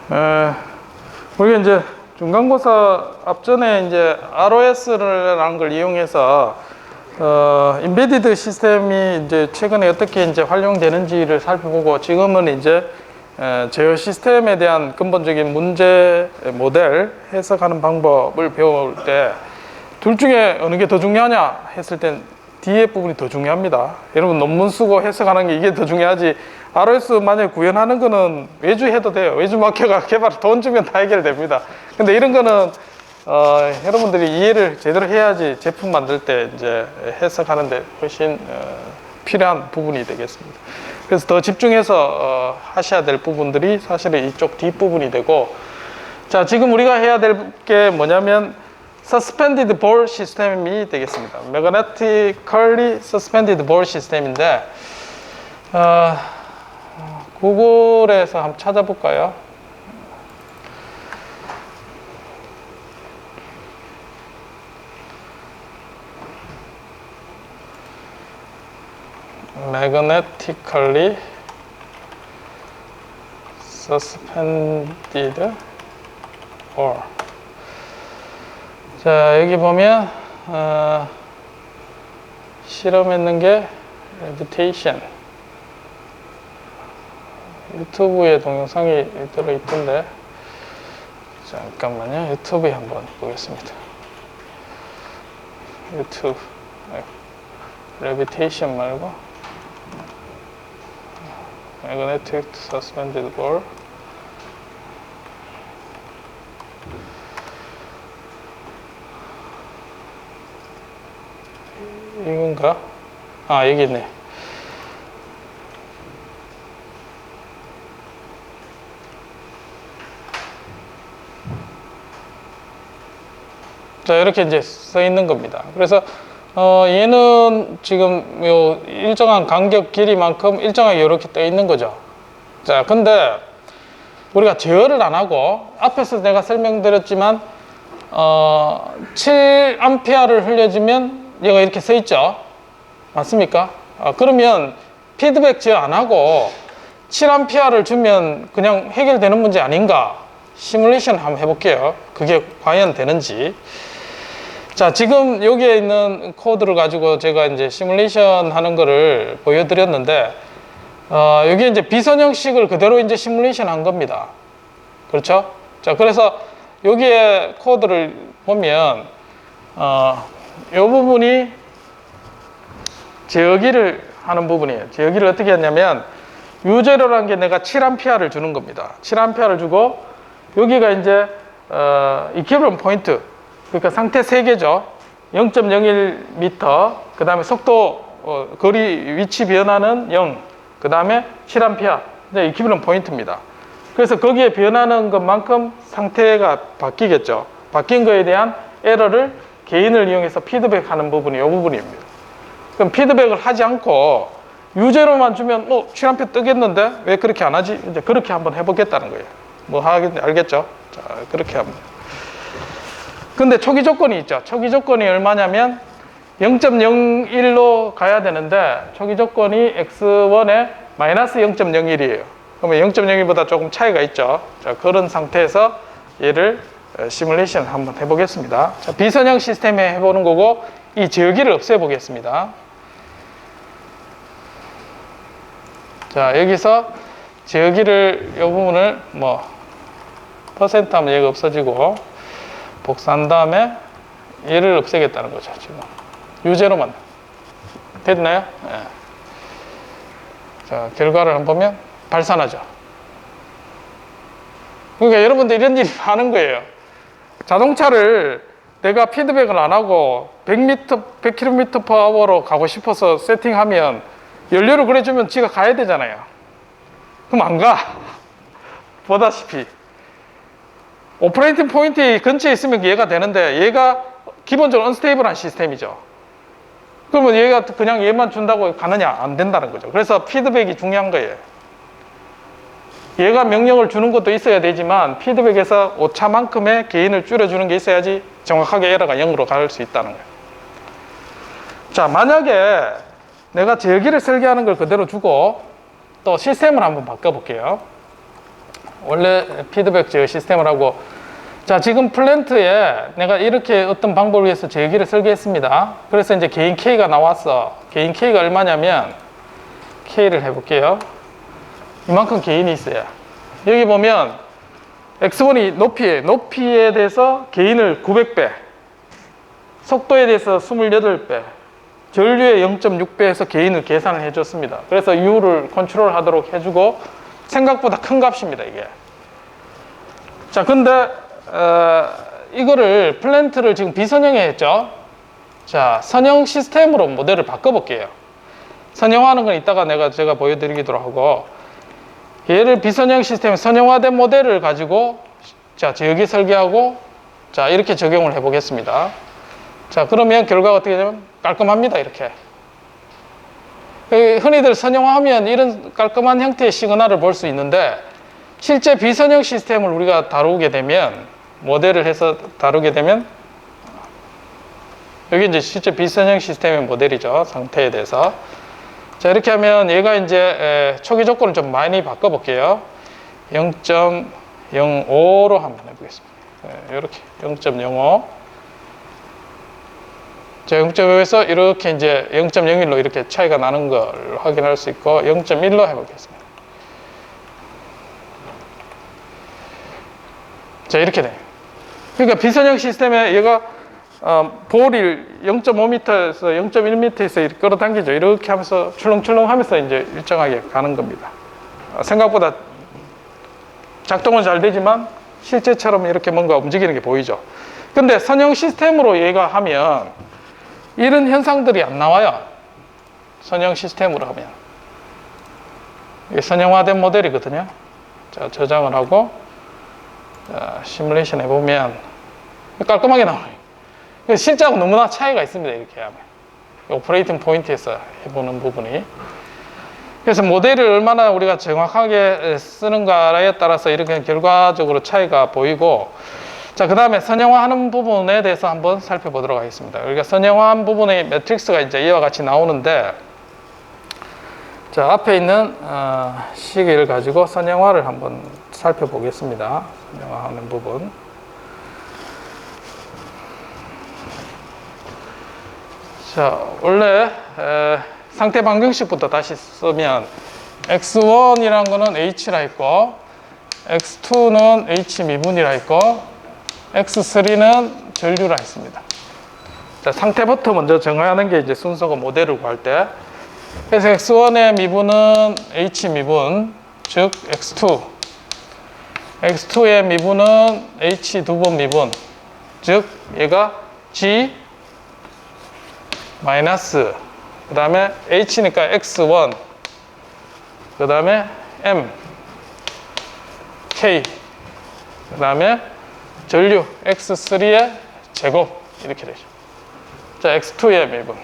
우리가 이제 중간고사 앞전에 이제 ROS라는 걸 이용해서 인베디드 시스템이 이제 최근에 어떻게 이제 활용되는지를 살펴보고, 지금은 이제 제어 시스템에 대한 근본적인 문제 모델 해석하는 방법을 배울 때 둘 중에 어느 게 더 중요하냐 했을 땐 뒤에 부분이 더 중요합니다. 여러분, 논문 쓰고 해석하는 게 이게 더 중요하지, ROS 만약에 구현하는 거는 외주해도 돼요. 외주 맡겨가 개발 돈 주면 다 해결됩니다. 근데 이런 거는 여러분들이 이해를 제대로 해야지 제품 만들 때 이제 해석하는데 훨씬 필요한 부분이 되겠습니다. 그래서 더 집중해서 하셔야 될 부분들이 사실은 이쪽 뒷부분이 되고, 자, 지금 우리가 해야 될 게 뭐냐면 Suspended Ball 시스템이 되겠습니다. Magnetically Suspended Ball 시스템인데, 구글에서 한번 찾아볼까요? Magnetically Suspended Ball. 자, 여기 보면 실험했는 게 Levitation. 유튜브에 동영상이 들어있던데, 잠깐만요. 유튜브에 한번 보겠습니다. 유튜브 Levitation 말고 Magnetic Suspended Ball. 이건가? 아, 여기 있네. 자, 이렇게 이제 써 있는 겁니다. 그래서 얘는 지금 요 일정한 간격 길이만큼 일정하게 이렇게 떠 있는 거죠. 자, 근데 우리가 제어를 안 하고, 앞에서 내가 설명드렸지만 7A를 흘려주면 얘가 이렇게 써 있죠. 맞습니까? 그러면 피드백 제어 안 하고 7A를 주면 그냥 해결되는 문제 아닌가? 시뮬레이션 한번 해볼게요. 그게 과연 되는지. 자, 지금 여기에 있는 코드를 가지고 제가 이제 시뮬레이션 하는 거를 보여드렸는데, 여기 이제 비선형식을 그대로 이제 시뮬레이션 한 겁니다. 그렇죠? 자, 그래서 여기에 코드를 보면, 이 부분이 제어기를 하는 부분이에요. 제어기를 어떻게 했냐면, U0라는 게 내가 7A를 주는 겁니다. 7A를 주고, 여기가 이제, 이퀴밸런트 포인트. 그러니까 상태 3개죠. 0.01m, 그 다음에 속도, 거리, 위치 변화는 0, 그 다음에 7A. 이제 이퀴밸런트 포인트입니다. 그래서 거기에 변하는 것만큼 상태가 바뀌겠죠. 바뀐 거에 대한 에러를 개인을 이용해서 피드백하는 부분이 이 부분입니다. 그럼 피드백을 하지 않고 U0만 주면 7A 뜨겠는데 왜 그렇게 안 하지? 이제 그렇게 한번 해보겠다는 거예요. 뭐 하겠는지 알겠죠? 자, 그렇게 합니다. 근데 초기 조건이 있죠. 초기 조건이 얼마냐면 0.01로 가야 되는데, 초기 조건이 x1에 마이너스 0.01이에요. 그러면 0.01보다 조금 차이가 있죠. 자, 그런 상태에서 얘를 시뮬레이션 한번 해보겠습니다. 자, 비선형 시스템에 해보는 거고, 이 제어기를 없애보겠습니다. 자, 여기서 제어기를, 이 부분을 퍼센트 하면 얘가 없어지고, 복사한 다음에 얘를 없애겠다는 거죠. 지금 U0만 됐나요? 네. 자, 결과를 한번 보면 발산하죠. 그러니까 여러분들 이런 일이 많은 거예요. 자동차를 내가 피드백을 안 하고 100km/h로 가고 싶어서 세팅하면 연료를 그래주면 지가 가야 되잖아요. 그럼 안 가. 보다시피 오퍼레이팅 포인트 근처에 있으면 얘가 되는데, 얘가 기본적으로 언스테이블한 시스템이죠. 그러면 얘가 그냥 얘만 준다고 가느냐? 안 된다는 거죠. 그래서 피드백이 중요한 거예요. 얘가 명령을 주는 것도 있어야 되지만, 피드백에서 오차만큼의 개인을 줄여주는 게 있어야지 정확하게 에러가 0으로 갈 수 있다는 거예요. 자, 만약에 내가 제어기를 설계하는 걸 그대로 주고 또 시스템을 한번 바꿔볼게요. 원래 피드백 제어 시스템을 하고, 자, 지금 플랜트에 내가 이렇게 어떤 방법을 위해서 제어기를 설계했습니다. 그래서 이제 개인 K가 나왔어. 개인 K가 얼마냐면, K를 해볼게요. 이만큼 개인이 있어요. 여기 보면 X1이 높이에 대해서 개인을 900배, 속도에 대해서 28배, 전류의 0.6배에서 개인을 계산을 해줬습니다. 그래서 U를 컨트롤 하도록 해주고, 생각보다 큰 값입니다, 이게. 자, 근데 이거를 플랜트를 지금 비선형에 했죠. 자, 선형 시스템으로 모델을 바꿔볼게요. 선형화하는 건 이따가 제가 보여드리기로 하고, 얘를 비선형 시스템 선형화된 모델을 가지고 자, 제어기 설계하고 자, 이렇게 적용을 해보겠습니다. 자, 그러면 결과가 어떻게 되면 깔끔합니다. 이렇게. 흔히들 선형화하면 이런 깔끔한 형태의 시그널을 볼 수 있는데, 실제 비선형 시스템을 우리가 다루게 되면, 모델을 해서 다루게 되면, 여기 이제 실제 비선형 시스템의 모델이죠. 상태에 대해서. 자, 이렇게 하면 얘가 이제 초기 조건을 좀 많이 바꿔볼게요. 0.05로 한번 해보겠습니다. 이렇게 0.05. 자, 0.5에서 이렇게 이제 0.01로 이렇게 차이가 나는 걸 확인할 수 있고, 0.1로 해보겠습니다. 자, 이렇게 돼요. 그러니까 비선형 시스템에 얘가 볼을 0.5m에서 0.1m에서 이렇게 끌어당기죠. 이렇게 하면서 출렁출렁 하면서 이제 일정하게 가는 겁니다. 생각보다 작동은 잘 되지만 실제처럼 이렇게 뭔가 움직이는 게 보이죠. 근데 선형 시스템으로 얘가 하면 이런 현상들이 안 나와요. 선형 시스템으로 하면. 이게 선형화된 모델이거든요. 자, 저장을 하고, 자, 시뮬레이션 해보면 깔끔하게 나와요. 실제하고 너무나 차이가 있습니다. 이렇게 하면. 오퍼레이팅 포인트에서 해보는 부분이. 그래서 모델을 얼마나 우리가 정확하게 쓰는가에 따라서 이렇게 결과적으로 차이가 보이고, 자, 그 다음에 선형화하는 부분에 대해서 한번 살펴보도록 하겠습니다. 우리가 선형화한 부분의 매트릭스가 이제 이와 같이 나오는데, 자, 앞에 있는 시계를 가지고 선형화를 한번 살펴보겠습니다. 선형화하는 부분. 자, 원래 상태 방정식부터 다시 쓰면 X1이라는 거는 H라 했고, X2는 H 미분이라 했고, X3는 전류라 했습니다. 자, 상태부터 먼저 정하는 게 이제 순서가 모델을 구할 때. 그래서 X1의 미분은 H 미분, 즉 X2. X2의 미분은 H 두 번 미분, 즉 얘가 G 마이너스, 그 다음에 H니까 X1, 그 다음에 M, K, 그 다음에 전류 X3의 제곱, 이렇게 되죠. 자, X2의 미분,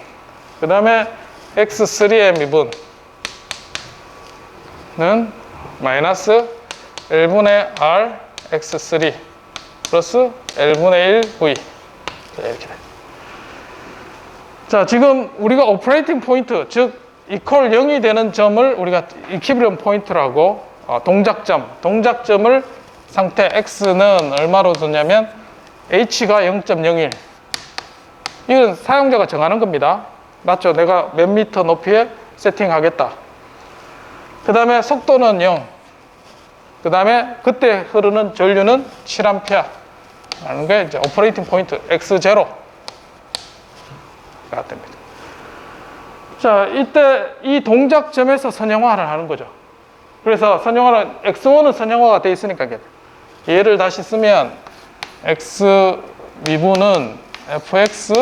그 다음에 X3의 미분은 마이너스 L분의 R X3 플러스 L분의 1 V. 자, 이렇게 돼요. 자, 지금 우리가 오퍼레이팅 포인트, 즉 이퀄 0이 되는 점을 우리가 이퀴리엄 포인트라고, 동작점을 상태 X는 얼마로 두냐면 H가 0.01. 이건 사용자가 정하는 겁니다. 맞죠? 내가 몇 미터 높이에 세팅하겠다. 그 다음에 속도는 0. 그 다음에 그때 흐르는 전류는 7A 라는 게 이제 오퍼레이팅 포인트 X0 가 됩니다. 자, 이때 이 동작점에서 선형화를 하는 거죠. 그래서 선형화는 X1은 선형화가 되어 있으니까 얘를 다시 쓰면 X 미분은 Fx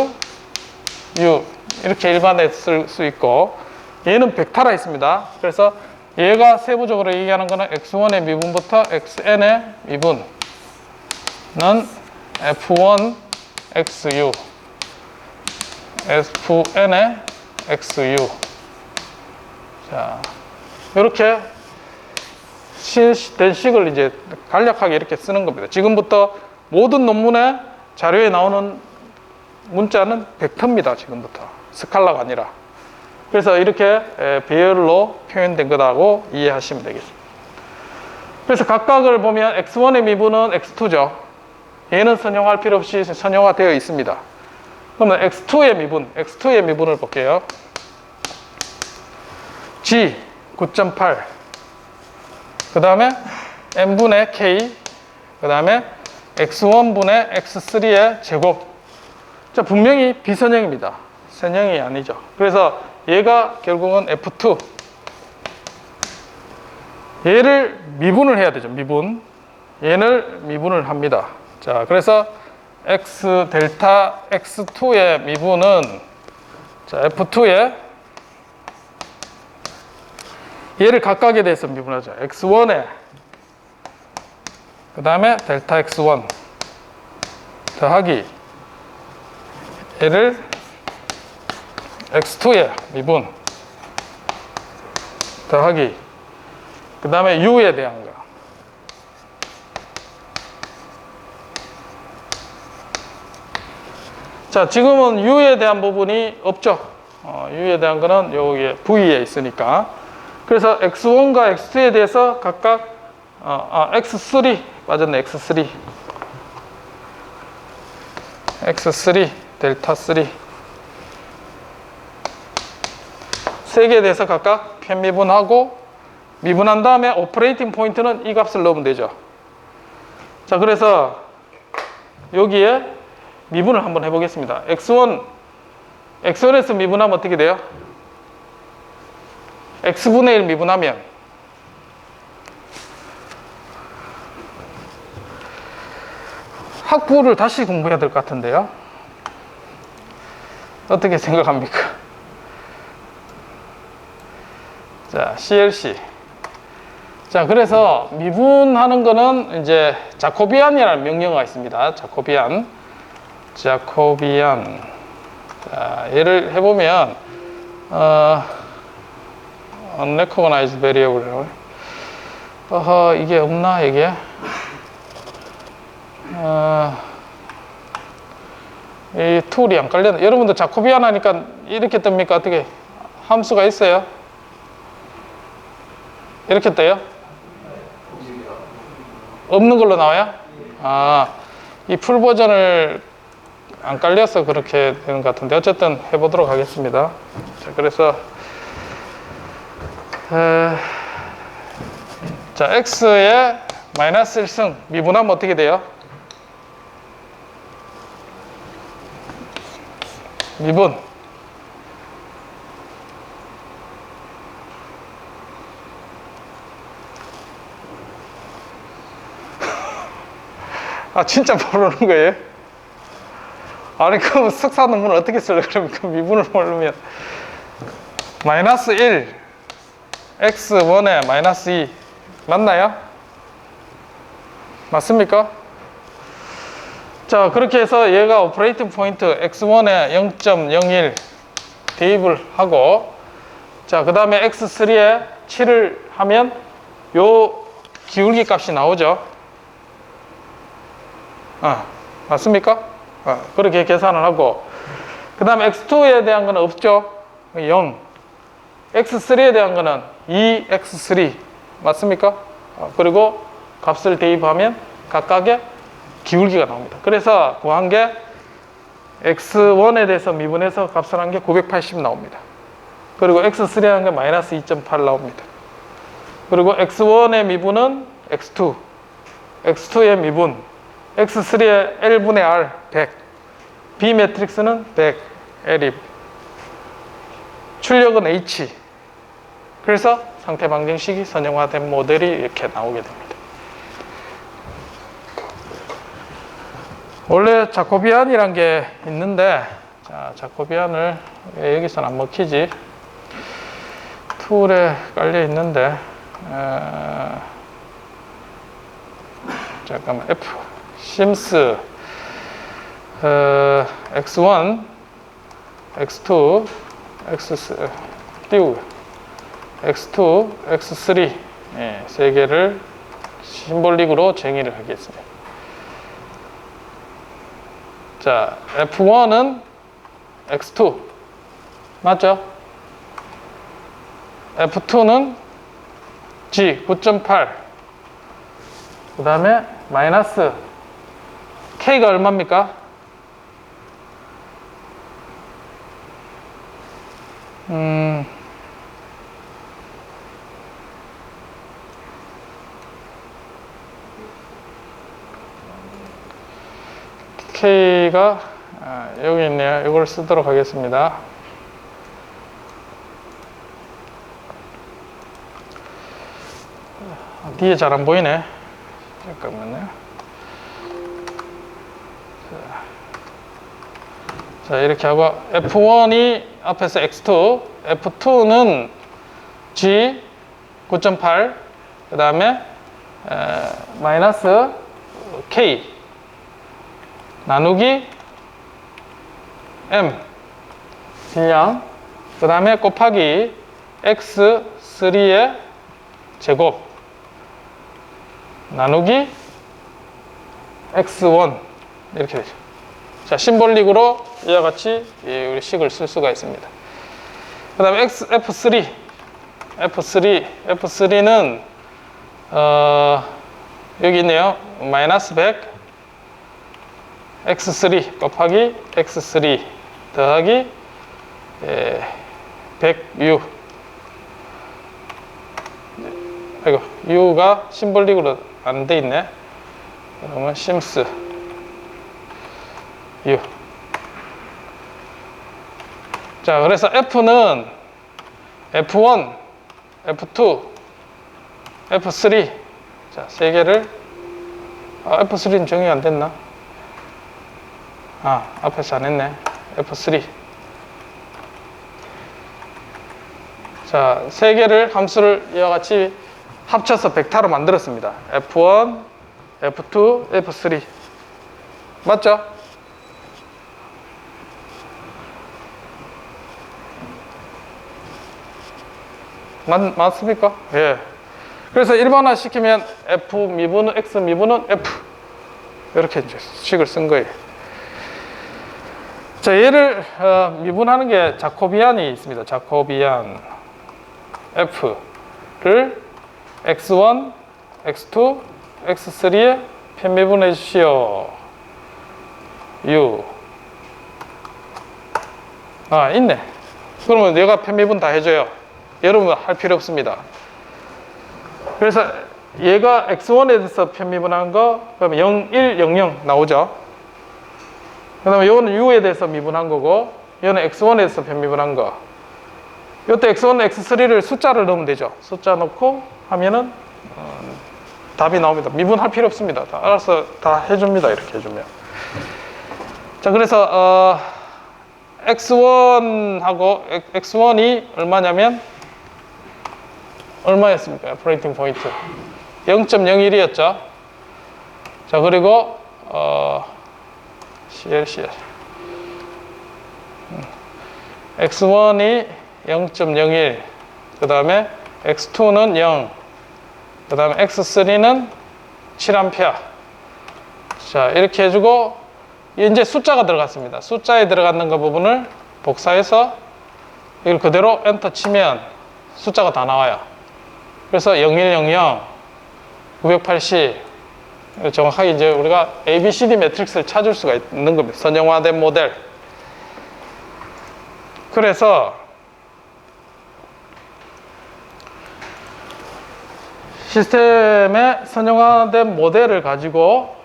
U 이렇게 일반에 쓸 수 있고, 얘는 벡터라 있습니다. 그래서 얘가 세부적으로 얘기하는 거는 X1의 미분부터 Xn의 미분은 F1 XU Fn의 XU. 자, 이렇게 된 식을 이제 간략하게 이렇게 쓰는 겁니다. 지금부터 모든 논문의 자료에 나오는 문자는 벡터입니다. 지금부터 스칼라가 아니라. 그래서 이렇게 배열로 표현된 거라고 이해하시면 되겠습니다. 그래서 각각을 보면 x1의 미분은 x2죠. 얘는 선형할 필요 없이 선형화되어 있습니다. 그러면 x2의 미분을 볼게요. g 9.8, 그 다음에 n분의 k, 그 다음에 x1분의 x3의 제곱. 자, 분명히 비선형입니다. 선형이 아니죠. 그래서 얘가 결국은 f2. 얘를 미분을 해야 되죠. 미분. 얘를 미분을 합니다. 자, 그래서 x 델타 x2의 미분은, 자, f2의 얘를 각각에 대해서 미분하죠. x1에, 그 다음에 델타 x1 더하기 얘를 x2의 미분 더하기 그 다음에 u에 대한 거. 자, 지금은 u에 대한 부분이 없죠. u에 대한 거는 여기 v에 있으니까. 그래서 x1과 x2에 대해서 각각 x3 빠졌네. x3 델타 3 세 개에 대해서 각각 편미분하고, 미분한 다음에 오퍼레이팅 포인트는 이 값을 넣으면 되죠. 자, 그래서 여기에 미분을 한번 해보겠습니다. x1에서 미분하면 어떻게 돼요? x분의 1 미분하면 학부를 다시 공부해야 될 것 같은데요. 어떻게 생각합니까? 자, CLC. 자, 그래서 미분하는 거는 이제 자코비안이라는 명령어가 있습니다. 자코비안. 자, 얘를 해보면, unrecognized variable. 이게 없나, 이게? 이 툴이 안 깔렸네. 여러분들 자코비안 하니까 이렇게 뜹니까? 어떻게? 함수가 있어요? 이렇게 떠요? 없는 걸로 나와요? 이 풀 버전을 안 깔려서 그렇게 되는 것 같은데, 어쨌든 해보도록 하겠습니다. 자, 그래서 자, x의 마이너스 1승 미분하면 어떻게 돼요? 미분 진짜 모르는 거예요? 아니, 그럼 석사 논문을 어떻게 쓰려고 그럽니까? 미분을 모르면 마이너스 1 x1에 마이너스 2 맞나요? 맞습니까? 자, 그렇게 해서 얘가 오퍼레이팅 포인트 x1에 0.01 대입을 하고, 자, 그 다음에 x3에 7을 하면 요 기울기 값이 나오죠. 맞습니까? 그렇게 계산을 하고, 그 다음에 x2에 대한 거는 없죠. 0. x3에 대한 거는 2x3 맞습니까? 그리고 값을 대입하면 각각의 기울기가 나옵니다. 그래서 구한 게 x1에 대해서 미분해서 값을 한 게 980 나옵니다. 그리고 x3라는 게 마이너스 2.8 나옵니다. 그리고 x1의 미분은 x2, x2의 미분, x3의 L분의 R 100, B 매트릭스는 100, L입, 출력은 H. 그래서 상태 방정식이 선형화된 모델이 이렇게 나오게 됩니다. 원래 자코비안이란 게 있는데, 자, 자코비안을 왜 여기서는 안 먹히지? 툴에 깔려 있는데, 잠깐만, F, 심스, x1, x2, x3, 띄우고, x2, x3, 세 개를 심볼릭으로 정의를 하겠습니다. 자, F1은 X2 맞죠? F2는 G 9.8 그 다음에 마이너스 K가 얼마입니까? K가 여기 있네요. 이걸 쓰도록 하겠습니다. 뒤에 잘 안 보이네. 잠깐만요. 자, 이렇게 하고 F1이 앞에서 X2, F2는 G 9.8, 그 다음에 마이너스 K 나누기 M 질량, 그 다음에 곱하기 X3의 제곱 나누기 X1 이렇게 되죠. 자, 심볼릭으로 이와 같이 우리 식을 쓸 수가 있습니다. 그 다음에 F3는 여기 있네요. 마이너스 100 X3 곱하기 X3 더하기 100U. 아이고, U가 심볼릭으로 안 돼 있네. 그러면 심스 U. 자, 그래서 F는 F1, F2, F3. 자, 세 개를 F3는 정의 안 됐나? 앞에서 안 했네. F3. 자, 세 개를 함수를 이와 같이 합쳐서 벡터로 만들었습니다. F1, F2, F3. 맞죠? 맞습니까? 예. 그래서 일반화 시키면 F 미분은 X 미분은 F. 이렇게 이제 식을 쓴 거예요. 자, 얘를 미분하는 게 자코비안이 있습니다. 자코비안 F를 X1, X2, X3에 편미분해 주시오. U. 있네. 그러면 얘가 편미분 다 해줘요. 여러분 할 필요 없습니다. 그래서 얘가 X1에 대해서 편미분한 거, 그러면 0, 1, 0, 0 나오죠. 그 다음에 이거는 U에 대해서 미분한 거고, 이거는 X1에 대해서 편미분한 거. 이때 X1, X3를 숫자를 넣으면 되죠. 숫자 넣고 하면은 답이 나옵니다. 미분할 필요 없습니다. 다 알아서 다 해줍니다. 이렇게 해주면. 자, 그래서 X1하고 X1이 얼마냐면 얼마였습니까? 오퍼레이팅 포인트 0.01이었죠. 자, 그리고 CL X1이 0.01, 그 다음에 X2는 0, 그 다음에 X3는 7A. 자, 이렇게 해주고 이제 숫자가 들어갔습니다. 숫자에 들어가는 거 부분을 복사해서 이걸 그대로 엔터 치면 숫자가 다 나와요. 그래서 0100, 980, 정확하게 이제 우리가 ABCD 매트릭스를 찾을 수가 있는 겁니다. 선형화된 모델. 그래서 시스템의 선형화된 모델을 가지고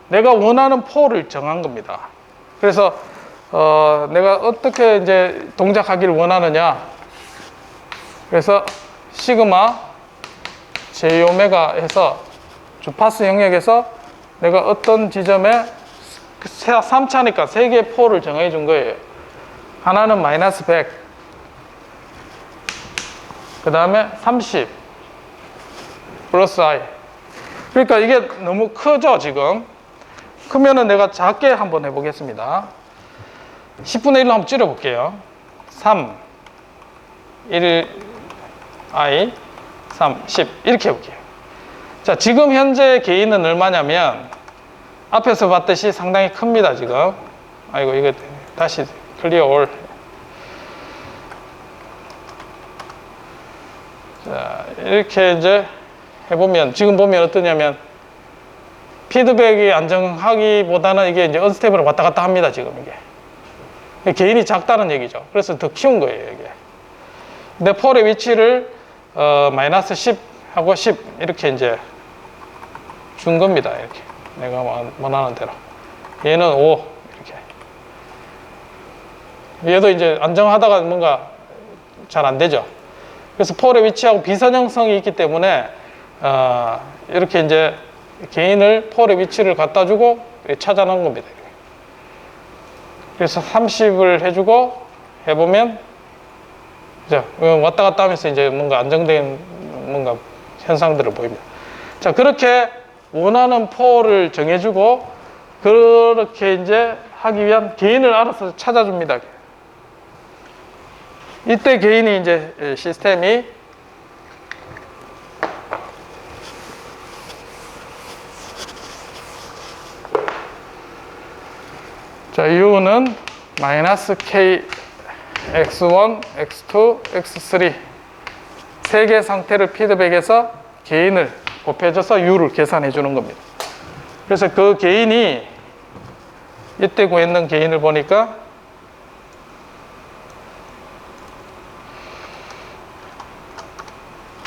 내가 원하는 포를 정한 겁니다. 그래서 내가 어떻게 이제 동작하기를 원하느냐. 그래서 시그마 J오메가 해서 주파수 영역에서 내가 어떤 지점에 3차니까 3개의 포를 정해 준 거예요. 하나는 마이너스 100, 그 다음에 30 플러스 I. 그러니까 이게 너무 크죠 지금. 크면은 내가 작게 한번 해보겠습니다. 10분의 1로 한번 줄여볼게요. 3 1 I 3 10 이렇게 해볼게요. 자, 지금 현재 개인은 얼마냐면 앞에서 봤듯이 상당히 큽니다 지금. 아이고, 이거 다시 클리어 올. 자, 이렇게 이제 해보면 지금 보면 어떠냐면 피드백이 안정하기보다는 이게 이제 언스테이블을 왔다 갔다 합니다, 지금 이게. 개인이 작다는 얘기죠. 그래서 더 키운 거예요, 이게. 근데 폴의 위치를 마이너스 10 하고 10 이렇게 이제 준 겁니다, 이렇게. 내가 원하는 대로. 얘는 5 이렇게. 얘도 이제 안정하다가 뭔가 잘 안 되죠. 그래서 폴의 위치하고 비선형성이 있기 때문에 이렇게 이제 개인을 폴의 위치를 갖다 주고 찾아놓은 겁니다. 그래서 30을 해주고 해보면 자, 왔다 갔다 하면서 이제 뭔가 안정된 뭔가 현상들을 보입니다. 자, 그렇게 원하는 폴을 정해주고 그렇게 이제 하기 위한 개인을 알아서 찾아줍니다. 이때 개인이 이제 시스템이 자, U는 마이너스 K X1, X2, X3 세 개 상태를 피드백해서 개인을 곱해줘서 U를 계산해 주는 겁니다. 그래서 그 개인이 이때 구했는 개인을 보니까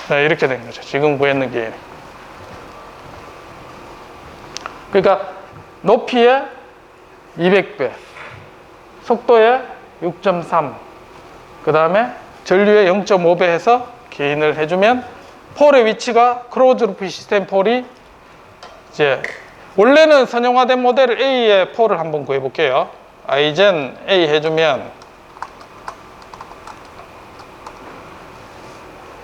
자, 이렇게 된 거죠. 지금 구했는 개인. 그러니까 높이에 200배, 속도에 6.3, 그 다음에 전류에 0.5배 해서 개인을 해주면 폴의 위치가 클로즈 루프 시스템 폴이 이제 원래는 선형화된 모델을 A의 폴을 한번 구해볼게요. igen A 해주면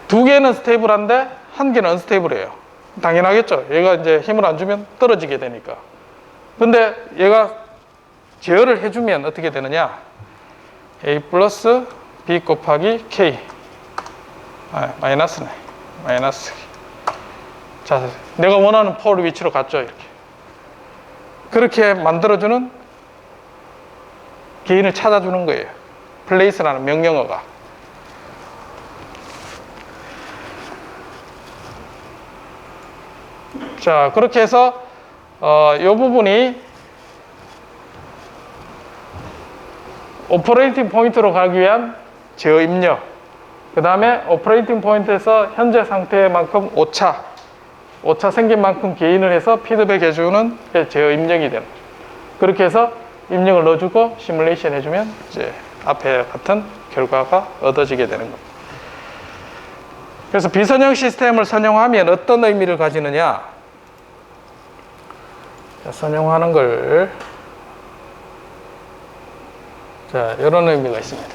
두 개는 스테이블한데 한 개는 언스테이블해요. 당연하겠죠. 얘가 이제 힘을 안 주면 떨어지게 되니까. 근데 얘가 제어를 해주면 어떻게 되느냐? A 플러스 B 곱하기 K. 마이너스네. 마이너스. 자, 내가 원하는 폴 위치로 갔죠. 이렇게. 그렇게 만들어주는 개인을 찾아주는 거예요. 플레이스라는 명령어가. 자, 그렇게 해서 이 부분이 오퍼레이팅 포인트로 가기 위한 제어 입력, 그 다음에 오퍼레이팅 포인트에서 현재 상태만큼 오차 생긴 만큼 개인을 해서 피드백 해주는 제어 입력이 되는 거죠. 그렇게 해서 입력을 넣어주고 시뮬레이션 해주면 이제 앞에 같은 결과가 얻어지게 되는 겁니다. 그래서 비선형 시스템을 선형하면 어떤 의미를 가지느냐? 자, 선형하는 걸 자, 이런 의미가 있습니다.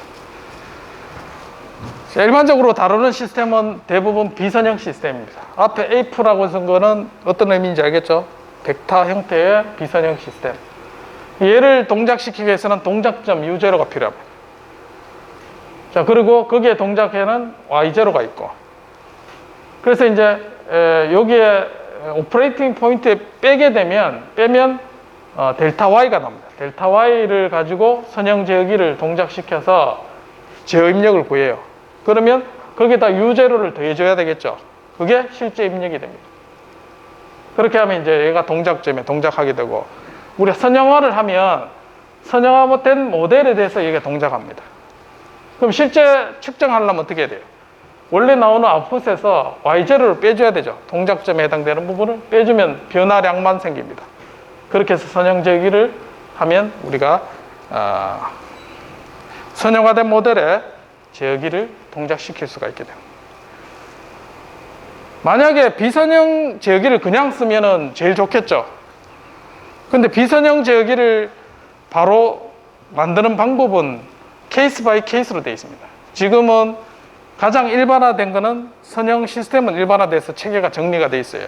자, 일반적으로 다루는 시스템은 대부분 비선형 시스템입니다. 앞에 AF라고 쓴 거는 어떤 의미인지 알겠죠? 벡터 형태의 비선형 시스템. 얘를 동작시키기 위해서는 동작점 U0가 필요합니다. 자, 그리고 거기에 동작에는 Y0가 있고. 그래서 이제 여기에 오퍼레이팅 포인트에 빼면 델타 Y가 나옵니다. 델타 Y를 가지고 선형 제어기를 동작시켜서 제어 입력을 구해요. 그러면 거기에다 U0를 더해줘야 되겠죠. 그게 실제 입력이 됩니다. 그렇게 하면 이제 얘가 동작점에 동작하게 되고, 우리가 선형화를 하면 선형화된 모델에 대해서 얘가 동작합니다. 그럼 실제 측정하려면 어떻게 해야 돼요? 원래 나오는 아웃풋에서 Y0를 빼줘야 되죠. 동작점에 해당되는 부분을 빼주면 변화량만 생깁니다. 그렇게 해서 선형 제어기를 하면 우리가 선형화된 모델에 제어기를 동작시킬 수가 있게 됩니다. 만약에 비선형 제어기를 그냥 쓰면은 제일 좋겠죠. 근데 비선형 제어기를 바로 만드는 방법은 케이스 바이 케이스로 되어 있습니다. 지금은 가장 일반화된 거는 선형 시스템은 일반화돼서 체계가 정리가 되어 있어요.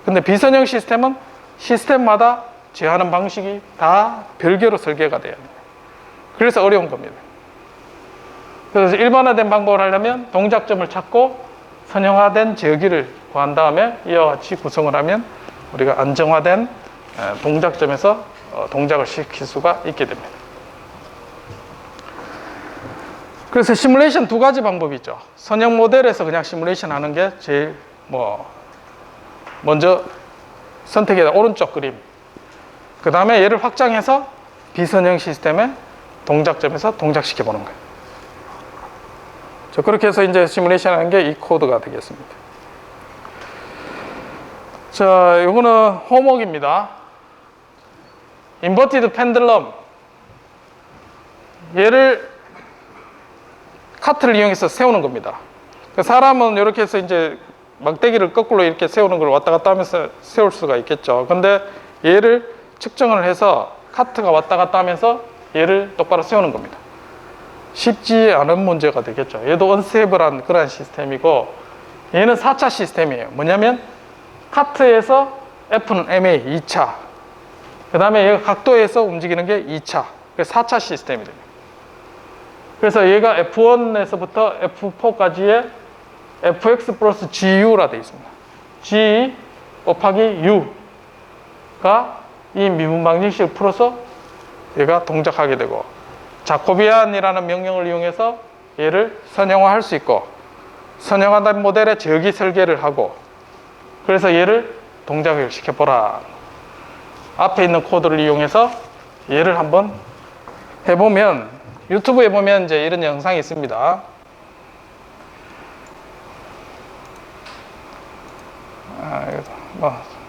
근데 비선형 시스템은 시스템마다 제어하는 방식이 다 별개로 설계가 돼요. 그래서 어려운 겁니다. 그래서 일반화된 방법을 하려면 동작점을 찾고 선형화된 제어기를 구한 다음에 이와 같이 구성을 하면 우리가 안정화된 동작점에서 동작을 시킬 수가 있게 됩니다. 그래서 시뮬레이션 두 가지 방법이 있죠. 선형 모델에서 그냥 시뮬레이션 하는 게 제일 먼저 선택에다 오른쪽 그림. 그 다음에 얘를 확장해서 비선형 시스템의 동작점에서 동작시켜 보는 거예요. 자, 그렇게 해서 이제 시뮬레이션 하는 게 이 코드가 되겠습니다. 자, 이거는 홈워크입니다. 인버티드 펜들럼. 얘를 카트를 이용해서 세우는 겁니다. 사람은 이렇게 해서 이제 막대기를 거꾸로 이렇게 세우는 걸 왔다 갔다 하면서 세울 수가 있겠죠. 근데 얘를 측정을 해서 카트가 왔다 갔다 하면서 얘를 똑바로 세우는 겁니다. 쉽지 않은 문제가 되겠죠. 얘도 언스테이블한 그런 시스템이고, 얘는 4차 시스템이에요. 뭐냐면 카트에서 F는 MA 2차, 그 다음에 얘가 각도에서 움직이는 게 2차, 그래서 4차 시스템이 됩니다. 그래서 얘가 F1에서부터 F4까지의 fx 플러스 gu라 되어 있습니다. g 곱하기 u가 이 미분 방정식을 풀어서 얘가 동작하게 되고, 자코비안이라는 명령을 이용해서 얘를 선형화할 수 있고, 선형화된 모델의 저기 설계를 하고, 그래서 얘를 동작을 시켜보라. 앞에 있는 코드를 이용해서 얘를 한번 해보면, 유튜브에 보면 이제 이런 영상이 있습니다.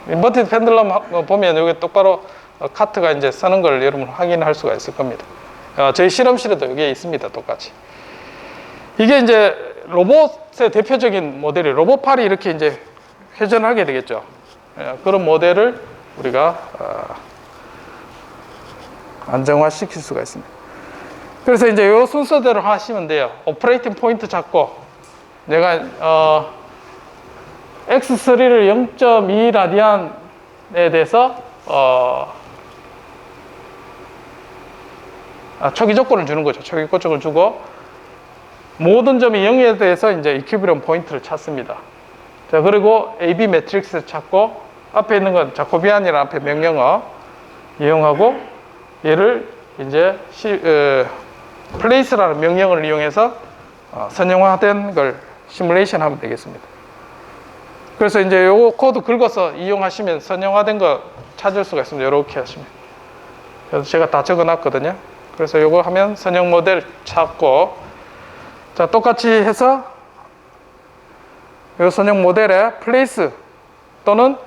인버티드 펜들럼 보면 여기 똑바로 카트가 이제 서는 걸 여러분 확인할 수가 있을 겁니다. 저희 실험실에도 여기에 있습니다. 똑같이. 이게 이제 로봇의 대표적인 모델이 로봇팔이 이렇게 이제 회전하게 되겠죠. 그런 모델을 우리가 안정화시킬 수가 있습니다. 그래서 이제 이 순서대로 하시면 돼요. 오퍼레이팅 포인트 잡고, 내가 X3를 0.2 라디안에 대해서 초기 조건을 주는 거죠. 초기 조건을 주고, 모든 점이 0에 대해서 이제 이퀴리bri엄 포인트를 찾습니다. 자, 그리고 AB 매트릭스를 찾고, 앞에 있는 건 자코비안이라는 앞에 명령어 이용하고, 얘를 이제 place라는 명령을 이용해서 선형화된 걸 시뮬레이션 하면 되겠습니다. 그래서 이제 요거 코드 긁어서 이용하시면 선형화된 거 찾을 수가 있습니다. 이렇게 하시면. 그래서 제가 다 적어 놨거든요. 그래서 요거 하면 선형 모델 찾고, 자, 똑같이 해서 요 선형 모델에 place 또는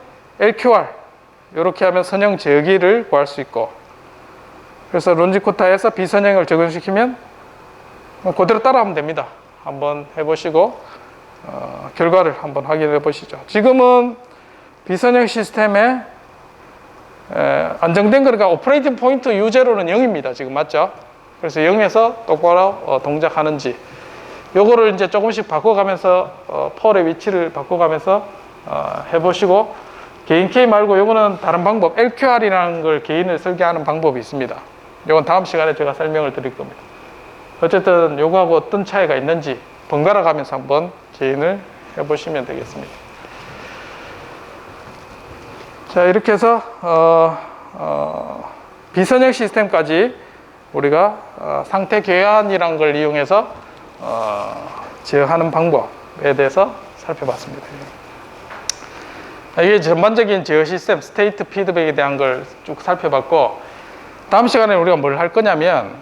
LQR 이렇게 하면 선형 저기를 구할 수 있고, 그래서 론지코타에서 비선형을 적용시키면 그대로 따라하면 됩니다. 한번 해보시고 결과를 한번 확인해 보시죠. 지금은 비선형 시스템에 안정된 거니까 오퍼레이팅 포인트 U0는 0입니다. 지금 맞죠? 그래서 0에서 똑바로 동작하는지 요거를 이제 조금씩 바꿔가면서 폴의 위치를 바꿔가면서 해보시고, 개인 K 말고 요거는 다른 방법, LQR이라는 걸 개인을 설계하는 방법이 있습니다. 요건 다음 시간에 제가 설명을 드릴 겁니다. 어쨌든 요거하고 어떤 차이가 있는지 번갈아 가면서 한번 개인을 해보시면 되겠습니다. 자, 이렇게 해서 비선형 시스템까지 우리가 상태 계환이라는 걸 이용해서 제어하는 방법에 대해서 살펴봤습니다. 이게 전반적인 제어 시스템, 스테이트 피드백에 대한 걸 쭉 살펴봤고, 다음 시간에 우리가 뭘 할 거냐면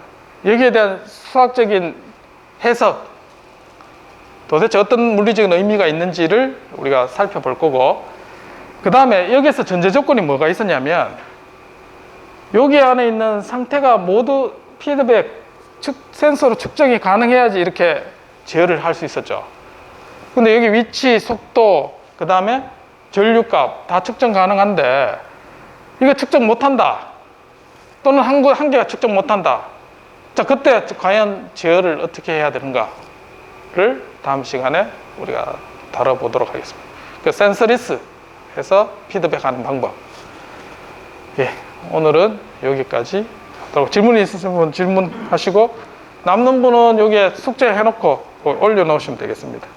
여기에 대한 수학적인 해석, 도대체 어떤 물리적인 의미가 있는지를 우리가 살펴볼 거고, 그 다음에 여기서 전제 조건이 뭐가 있었냐면, 여기 안에 있는 상태가 모두 피드백 센서로 측정이 가능해야지 이렇게 제어를 할 수 있었죠. 근데 여기 위치, 속도, 그 다음에 전류값 다 측정 가능한데 이거 측정 못한다, 또는 한 개가 측정 못한다. 자, 그때 과연 제어를 어떻게 해야 되는가를 다음 시간에 우리가 다뤄보도록 하겠습니다. 그 센서리스 해서 피드백하는 방법. 예, 오늘은 여기까지 하도록, 질문이 있으신 분 질문하시고, 남는 분은 여기에 숙제 해놓고 올려놓으시면 되겠습니다.